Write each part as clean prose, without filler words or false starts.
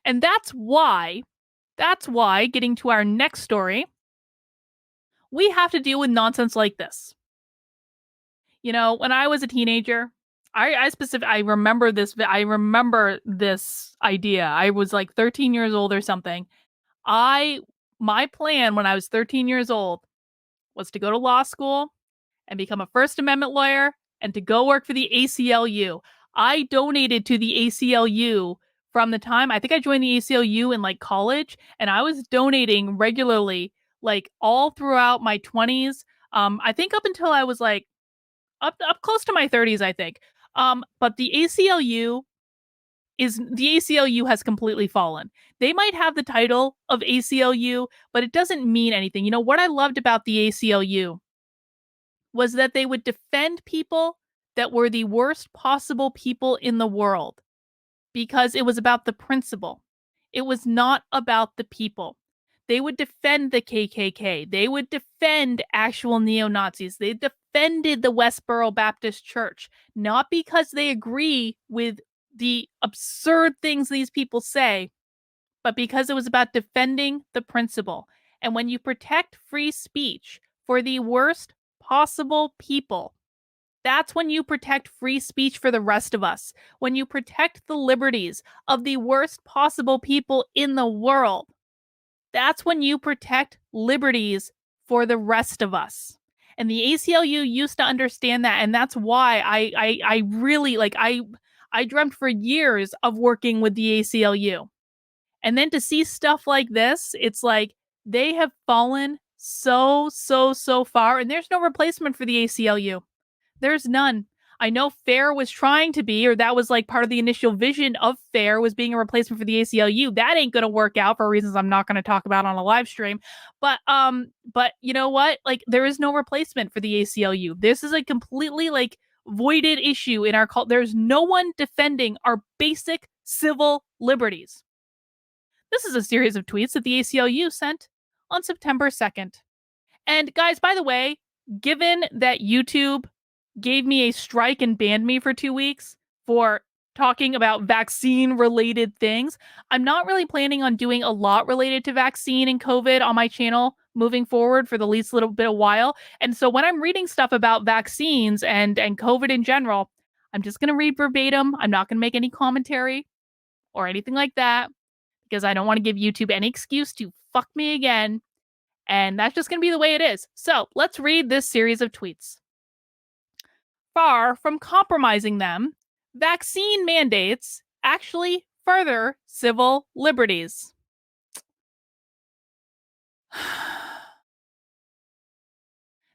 And that's why, getting to our next story, we have to deal with nonsense like this. When I was a teenager, I remember this. I remember this idea. I was like 13 years old or something. I My plan when I was 13 years old was to go to law school and become a First Amendment lawyer and to go work for the ACLU. I donated to the ACLU from the time I think I joined the ACLU in like college, and I was donating regularly, like all throughout my 20s. I think up until I was like up close to my 30s, I think. But the ACLU has completely fallen. They might have the title of ACLU, but it doesn't mean anything. What I loved about the ACLU was that they would defend people that were the worst possible people in the world because it was about the principle. It was not about the people. They would defend the KKK. They would defend actual neo Nazis. They defended the Westboro Baptist Church, not because they agree with the absurd things these people say, but because it was about defending the principle. And when you protect free speech for the worst possible people, that's when you protect free speech for the rest of us. When you protect the liberties of the worst possible people in the world, that's when you protect liberties for the rest of us. And the ACLU used to understand that, and that's why I really I dreamt for years of working with the ACLU. And then to see stuff like this, it's like they have fallen so far, and there's no replacement for the ACLU. There's none. I know FAIR was trying to be, or that was like part of the initial vision of FAIR was being a replacement for the ACLU. That ain't gonna work out for reasons I'm not gonna talk about on a live stream. But you know what? Like there is no replacement for the ACLU. This is a completely like voided issue in our cult. There's no one defending our basic civil liberties. This is a series of tweets that the ACLU sent on September 2nd. And guys, by the way, given that YouTube gave me a strike and banned me for 2 weeks for talking about vaccine related things, I'm not really planning on doing a lot related to vaccine and COVID on my channel moving forward for the least little bit of while. And so when I'm reading stuff about vaccines and COVID in general, I'm just going to read verbatim. I'm not going to make any commentary or anything like that because I don't want to give YouTube any excuse to fuck me again. And that's just going to be the way it is. So let's read this series of tweets. Far from compromising them, vaccine mandates actually further civil liberties.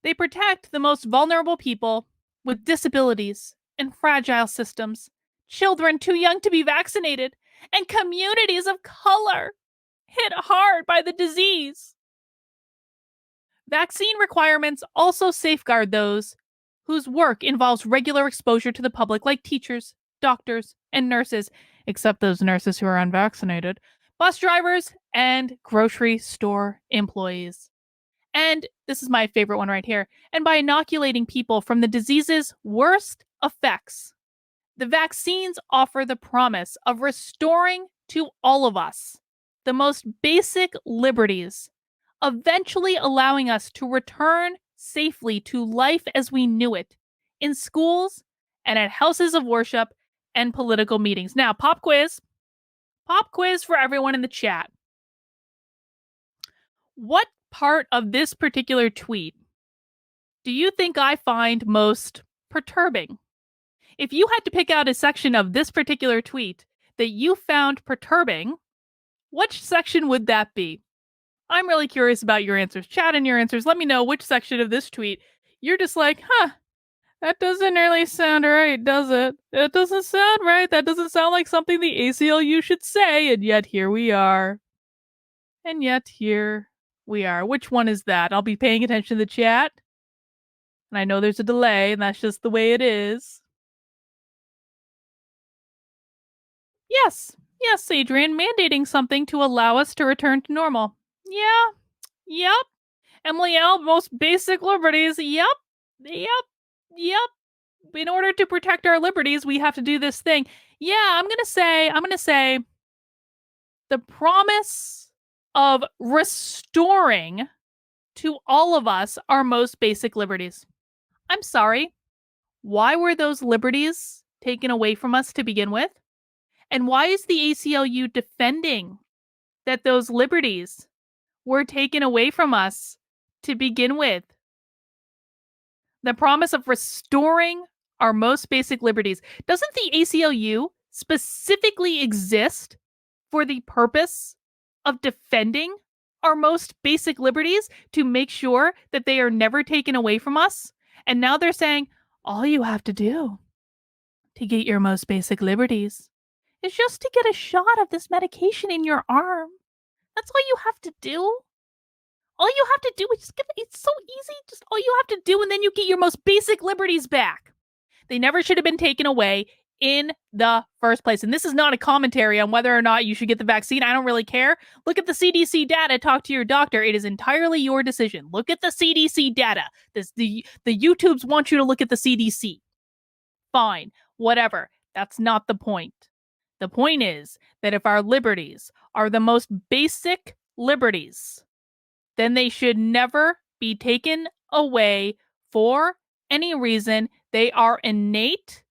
They protect the most vulnerable people with disabilities and fragile systems, children too young to be vaccinated, and communities of color hit hard by the disease. Vaccine requirements also safeguard those whose work involves regular exposure to the public, like teachers, doctors, and nurses, except those nurses who are unvaccinated, bus drivers, and grocery store employees. And this is my favorite one right here. And by inoculating people from the disease's worst effects, the vaccines offer the promise of restoring to all of us the most basic liberties, eventually allowing us to return safely to life as we knew it in schools and at houses of worship and political meetings. Now, pop quiz for everyone in the chat. What part of this particular tweet do you think I find most perturbing? If you had to pick out a section of this particular tweet that you found perturbing, which section would that be? I'm really curious about your answers. Chat in your answers. Let me know which section of this tweet you're just like, that doesn't really sound right, does it? It doesn't sound right. That doesn't sound like something the ACLU should say. And yet here we are. And yet here we are. Which one is that? I'll be paying attention to the chat. And I know there's a delay, and that's just the way it is. Yes, Adrian, mandating something to allow us to return to normal. Yeah, yep. Emily L, most basic liberties. Yep. In order to protect our liberties, we have to do this thing. Yeah, I'm gonna say The promise of restoring to all of us our most basic liberties. I'm sorry. Why were those liberties taken away from us to begin with? And why is the ACLU defending that those liberties were taken away from us to begin with? The promise of restoring our most basic liberties. Doesn't the ACLU specifically exist for the purpose of defending our most basic liberties to make sure that they are never taken away from us? And now they're saying, all you have to do to get your most basic liberties is just to get a shot of this medication in your arm. That's all you have to do. All you have to do is just it's so easy. Just all you have to do, and then you get your most basic liberties back. They never should have been taken away in the first place. And this is not a commentary on whether or not you should get the vaccine. I don't really care. Look at the CDC data. Talk to your doctor. It is entirely your decision. Look at the CDC data. The YouTubes want you to look at the CDC. Fine. Whatever. That's not the point. The point is that if our liberties are the most basic liberties, then they should never be taken away for any reason. They are innate.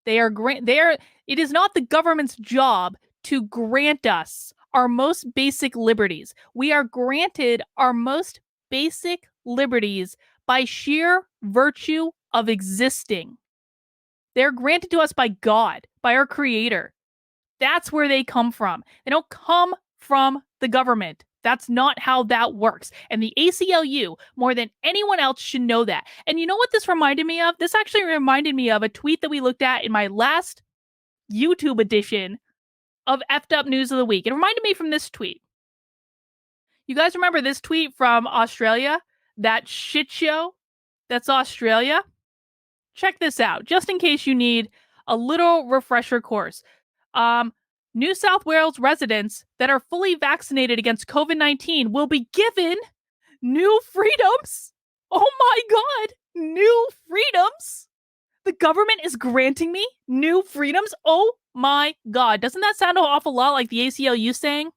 It is not the government's job to grant us our most basic liberties. We are granted our most basic liberties by sheer virtue of existing. They're granted to us by God, by our creator. That's where they come from. They don't come from the government. That's not how that works. And the ACLU, more than anyone else, should know that. And you know what this reminded me of? This actually reminded me of a tweet that we looked at in my last YouTube edition of Effed Up News of the Week. It reminded me from this tweet. You guys remember this tweet from Australia? That shit show that's Australia? Check this out, just in case you need a little refresher course. New South Wales residents that are fully vaccinated against COVID-19 will be given new freedoms. Oh my God, new freedoms. The government is granting me new freedoms. Oh my God. Doesn't that sound an awful lot like the ACLU saying,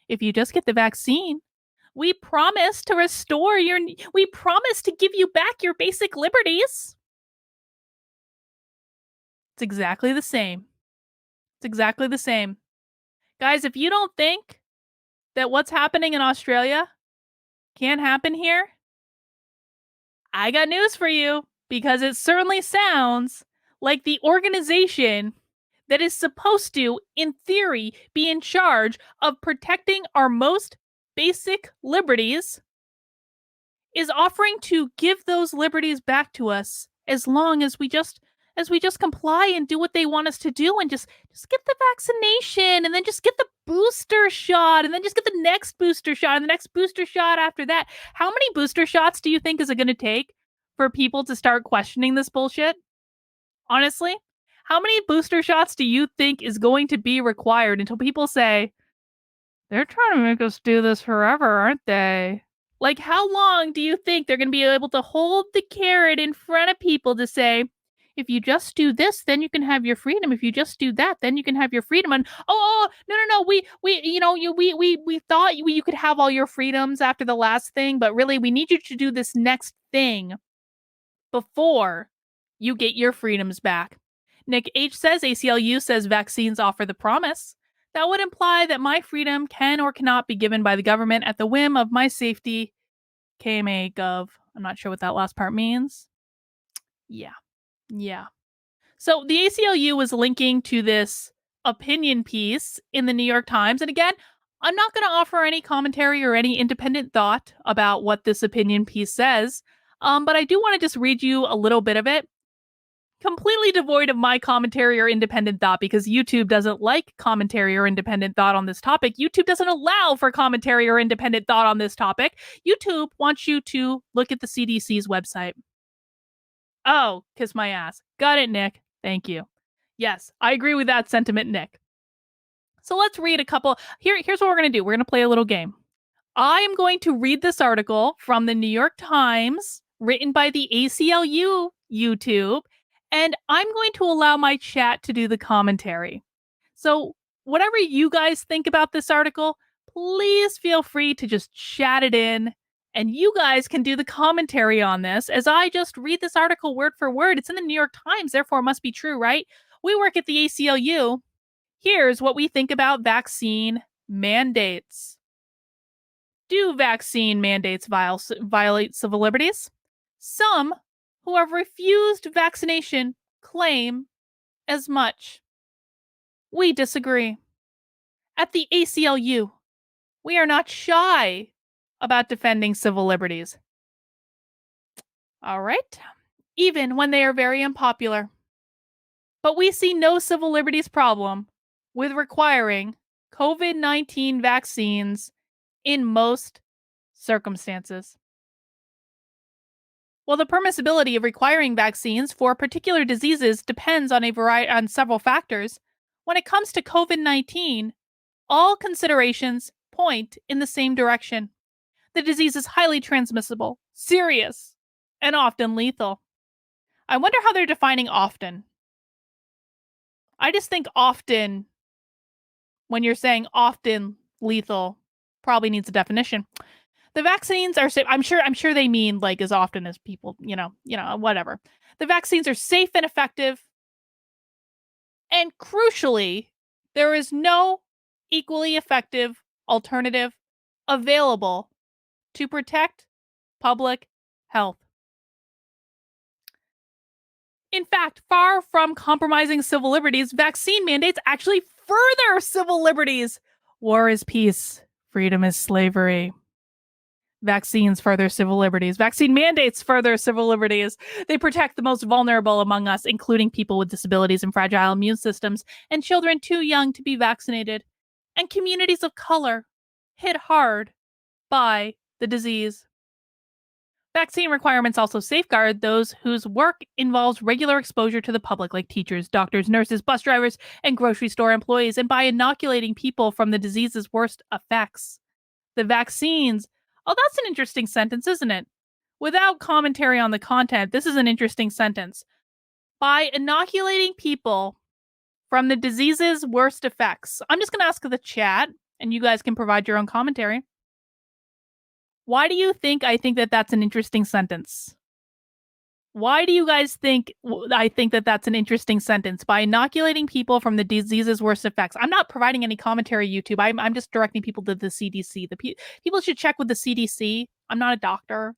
if you just get the vaccine, we promise to we promise to give you back your basic liberties. It's exactly the same. It's exactly the same. Guys, if you don't think that what's happening in Australia can't happen here, I got news for you, because it certainly sounds like the organization that is supposed to, in theory, be in charge of protecting our most basic liberties is offering to give those liberties back to us as long as we just comply and do what they want us to do, and just get the vaccination, and then just get the booster shot, and then just get the next booster shot and the next booster shot after that. How many booster shots do you think is it going to take for people to start questioning this bullshit? Honestly, how many booster shots do you think is going to be required until people say, they're trying to make us do this forever, aren't they? Like, how long do you think they're going to be able to hold the carrot in front of people to say, if you just do this, then you can have your freedom. If you just do that, then you can have your freedom. And no, we thought you could have all your freedoms after the last thing, but really we need you to do this next thing before you get your freedoms back. Nick H says ACLU says vaccines offer the promise. That would imply that my freedom can or cannot be given by the government at the whim of my safety. KMA Gov. I'm not sure what that last part means. Yeah. So the ACLU was linking to this opinion piece in the New York Times. And again, I'm not going to offer any commentary or any independent thought about what this opinion piece says. But I do want to just read you a little bit of it. Completely devoid of my commentary or independent thought, because YouTube doesn't like commentary or independent thought on this topic. YouTube doesn't allow for commentary or independent thought on this topic. YouTube wants you to look at the CDC's website. Oh, kiss my ass. Got it, Nick. Thank you. Yes, I agree with that sentiment, Nick. So let's read a couple. Here's what we're going to do. We're going to play a little game. I am going to read this article from the New York Times, written by the ACLU YouTube, and I'm going to allow my chat to do the commentary. So whatever you guys think about this article, please feel free to just chat it in. And you guys can do the commentary on this as I just read this article word for word. It's in the New York Times, therefore it must be true, right? We work at the ACLU. Here's what we think about vaccine mandates. Do vaccine mandates violate civil liberties? Some who have refused vaccination claim as much. We disagree. At the ACLU, we are not shy about defending civil liberties. All right, even when they are very unpopular. But we see no civil liberties problem with requiring COVID-19 vaccines in most circumstances. While the permissibility of requiring vaccines for particular diseases depends on several factors, when it comes to COVID-19, all considerations point in the same direction. The disease is highly transmissible, serious, and often lethal. I wonder how they're defining often. I just think often, when you're saying often lethal, probably needs a definition. The vaccines are safe. I'm sure they mean like as often as people, whatever. The vaccines are safe and effective. And crucially, there is no equally effective alternative available to protect public health. In fact, far from compromising civil liberties, vaccine mandates actually further civil liberties. War is peace. Freedom is slavery. Vaccines further civil liberties. Vaccine mandates further civil liberties. They protect the most vulnerable among us, including people with disabilities and fragile immune systems, and children too young to be vaccinated, and communities of color hit hard by the disease. Vaccine requirements also safeguard those whose work involves regular exposure to the public, like teachers, doctors, nurses, bus drivers, and grocery store employees, and by inoculating people from the disease's worst effects. The vaccines. Oh, that's an interesting sentence, isn't it? Without commentary on the content, this is an interesting sentence. By inoculating people from the disease's worst effects. I'm just going to ask the chat, and you guys can provide your own commentary. Why do you think I think that that's an interesting sentence? Why do you guys think I think that that's an interesting sentence? By inoculating people from the disease's worst effects. I'm not providing any commentary, YouTube. I'm just directing people to the CDC. People should check with the CDC. I'm not a doctor.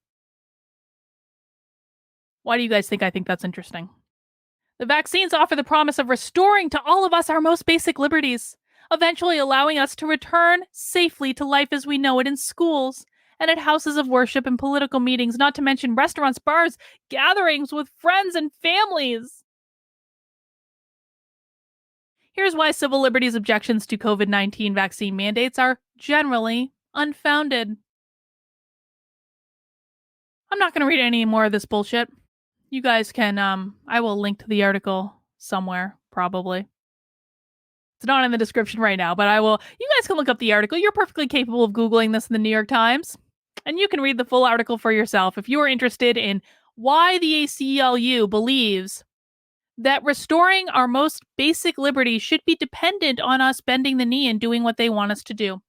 Why do you guys think I think that's interesting? The vaccines offer the promise of restoring to all of us our most basic liberties, eventually allowing us to return safely to life as we know it in schools and at houses of worship and political meetings, not to mention restaurants, bars, gatherings with friends and families. Here's why civil liberties objections to COVID-19 vaccine mandates are generally unfounded. I'm not going to read any more of this bullshit. You guys can, I will link to the article somewhere, probably. It's not in the description right now, but I will. You guys can look up the article. You're perfectly capable of Googling this in the New York Times. And you can read the full article for yourself if you are interested in why the ACLU believes that restoring our most basic liberties should be dependent on us bending the knee and doing what they want us to do.